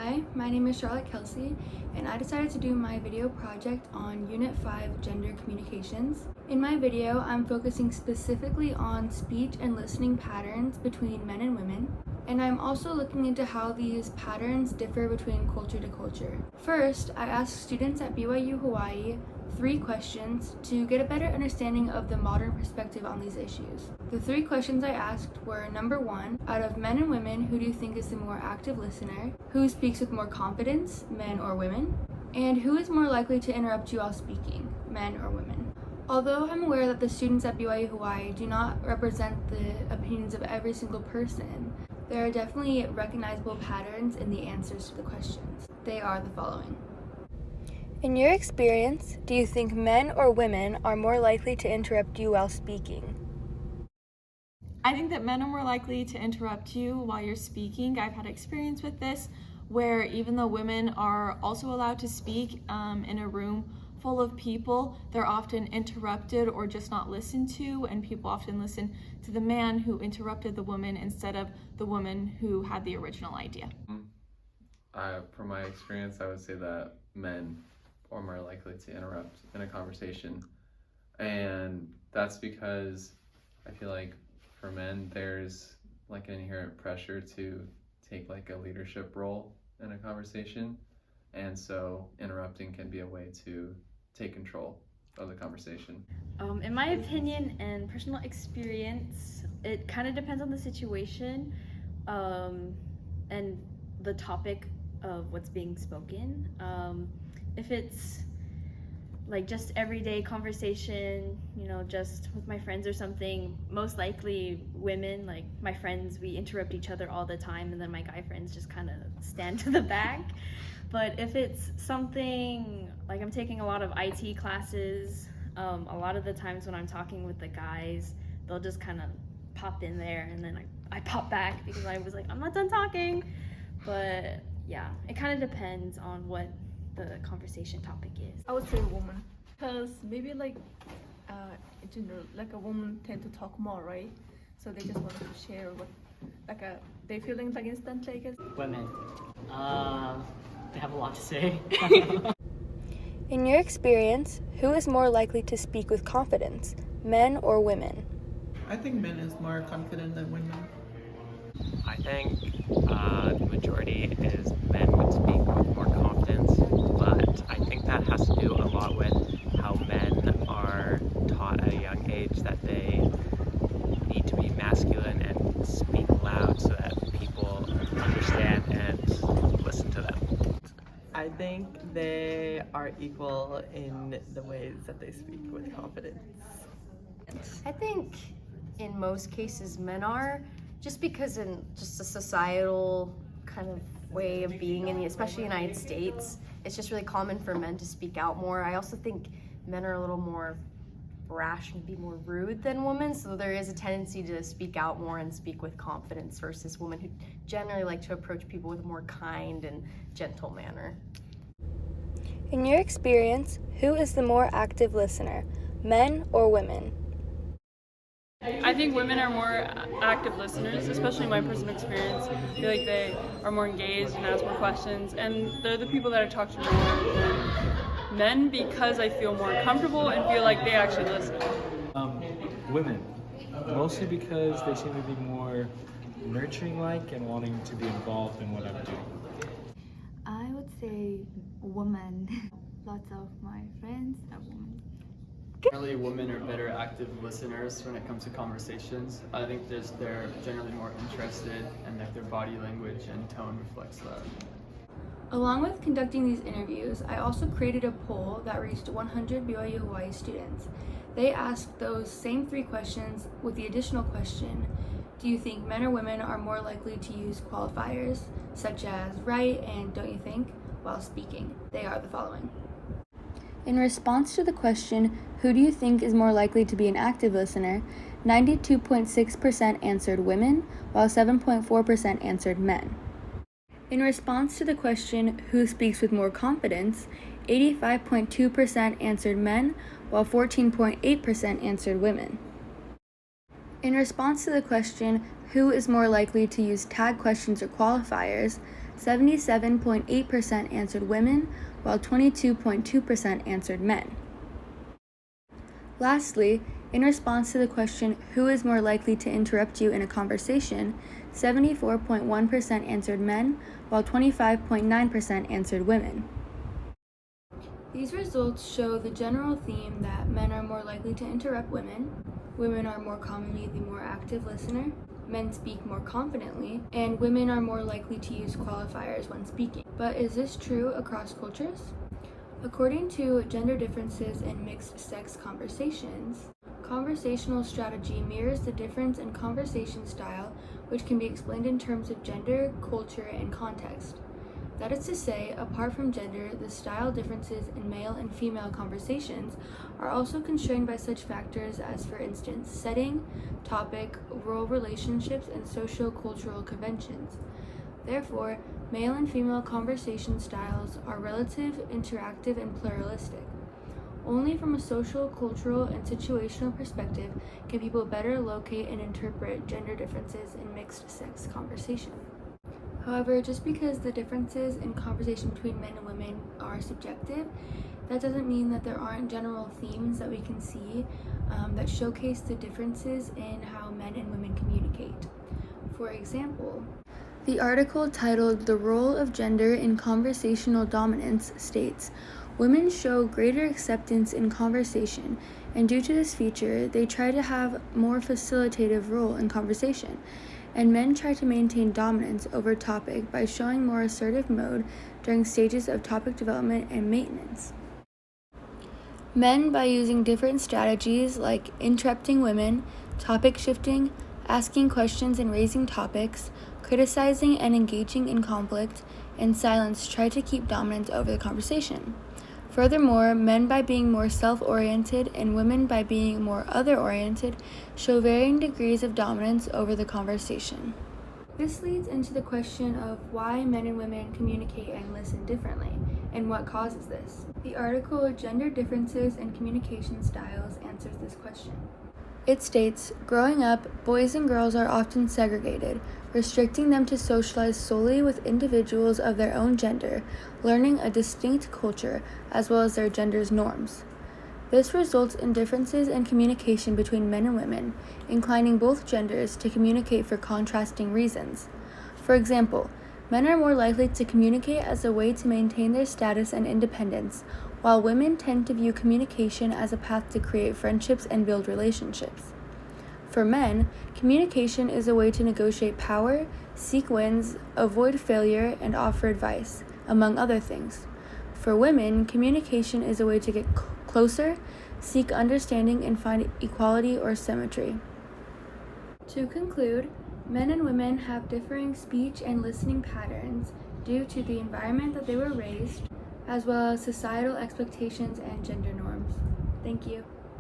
Hi, my name is Charlotte Kelsey, and I decided to do my video project on Unit 5 Gender Communications. In my video, I'm focusing specifically on speech and listening patterns between men and women, and I'm also looking into how these patterns differ between culture to culture. First, I asked students at BYU Hawaii 3 questions to get a better understanding of the modern perspective on these issues. The 3 questions I asked were: number 1, out of men and women, who do you think is the more active listener? Who speaks with more confidence, men or women? And who is more likely to interrupt you while speaking, men or women? Although I'm aware that the students at BYU Hawaii do not represent the opinions of every single person, there are definitely recognizable patterns in the answers to the questions. They are the following. In your experience, do you think men or women are more likely to interrupt you while speaking? I think that men are more likely to interrupt you while you're speaking. I've had experience with this where even though women are also allowed to speak in a room full of people, they're often interrupted or just not listened to, and people often listen to the man who interrupted the woman instead of the woman who had the original idea. From my experience, I would say that men are more likely to interrupt in a conversation, and that's because I feel like for men there's like an inherent pressure to take like a leadership role in a conversation, and so interrupting can be a way to take control of the conversation. In my opinion and personal experience, it kind of depends on the situation and the topic of what's being spoken. If it's like just everyday conversation, just with my friends or something, most likely women, like my friends, we interrupt each other all the time, and then my guy friends just kind of stand to the back. But if it's something like I'm taking a lot of IT classes, a lot of the times when I'm talking with the guys, they'll just kind of pop in there, and then I pop back because I was like, I'm not done talking. But yeah, it kind of depends on what the conversation topic is. I would say woman, because maybe like in general, like a woman tend to talk more, right? So they just want to share what they feeling like instantly, I guess. Women. They have a lot to say. In your experience, who is more likely to speak with confidence, men or women? I think men is more confident than women. I think the majority is men would speak with more confidence, but I think that has to do a lot with how men are taught at a young age that they need to be masculine and speak loud so that people understand and listen to them. I think they are equal in the ways that they speak with confidence. I think in most cases men are, just because in just a societal kind of way of being especially in the United States, it's just really common for men to speak out more. I also think men are a little more brash and be more rude than women, so there is a tendency to speak out more and speak with confidence versus women who generally like to approach people with a more kind and gentle manner. In your experience, who is the more active listener, men or women? I think women are more active listeners, especially in my personal experience. I feel like they are more engaged and ask more questions, and they're the people that I talk to more than men because I feel more comfortable and feel like they actually listen. Women, mostly because they seem to be more nurturing-like and wanting to be involved in what I'm doing. I would say woman. Lots of my friends are women. Generally, women are better active listeners when it comes to conversations. I think they're generally more interested, and that their body language and tone reflects that. Along with conducting these interviews, I also created a poll that reached 100 BYU Hawaii students. They asked those same 3 questions with the additional question: do you think men or women are more likely to use qualifiers such as right and don't you think while speaking? They are the following. In response to the question, who do you think is more likely to be an active listener, 92.6% answered women, while 7.4% answered men. In response to the question, who speaks with more confidence, 85.2% answered men, while 14.8% answered women. In response to the question, who is more likely to use tag questions or qualifiers, 77.8% answered women, while 22.2% answered men. Lastly, in response to the question, who is more likely to interrupt you in a conversation, 74.1% answered men, while 25.9% answered women. These results show the general theme that men are more likely to interrupt women are more commonly the more active listener, men speak more confidently, and women are more likely to use qualifiers when speaking. But is this true across cultures? According to Gender Differences in Mixed-Sex Conversations, conversational strategy mirrors the difference in conversation style, which can be explained in terms of gender, culture, and context. That is to say, apart from gender, the style differences in male and female conversations are also constrained by such factors as, for instance, setting, topic, role relationships, and socio-cultural conventions. Therefore, male and female conversation styles are relative, interactive, and pluralistic. Only from a social, cultural, and situational perspective can people better locate and interpret gender differences in mixed-sex conversation. However, just because the differences in conversation between men and women are subjective, that doesn't mean that there aren't general themes that we can see that showcase the differences in how men and women communicate. For example, the article titled "The Role of Gender in Conversational Dominance" states, "Women show greater acceptance in conversation, and due to this feature, they try to have more facilitative role in conversation, and men try to maintain dominance over topic by showing more assertive mode during stages of topic development and maintenance. Men by using different strategies like interrupting women, topic shifting, asking questions and raising topics, criticizing and engaging in conflict, and silence try to keep dominance over the conversation. Furthermore, men by being more self-oriented and women by being more other-oriented show varying degrees of dominance over the conversation." This leads into the question of why men and women communicate and listen differently, and what causes this. The article "Gender Differences in Communication Styles" answers this question. It states, "Growing up, boys and girls are often segregated, restricting them to socialize solely with individuals of their own gender, learning a distinct culture, as well as their gender's norms. This results in differences in communication between men and women, inclining both genders to communicate for contrasting reasons. For example, men are more likely to communicate as a way to maintain their status and independence, while women tend to view communication as a path to create friendships and build relationships. For men, communication is a way to negotiate power, seek wins, avoid failure, and offer advice, among other things. For women, communication is a way to get closer, seek understanding, and find equality or symmetry." To conclude, men and women have differing speech and listening patterns due to the environment that they were raised, as well as societal expectations and gender norms. Thank you.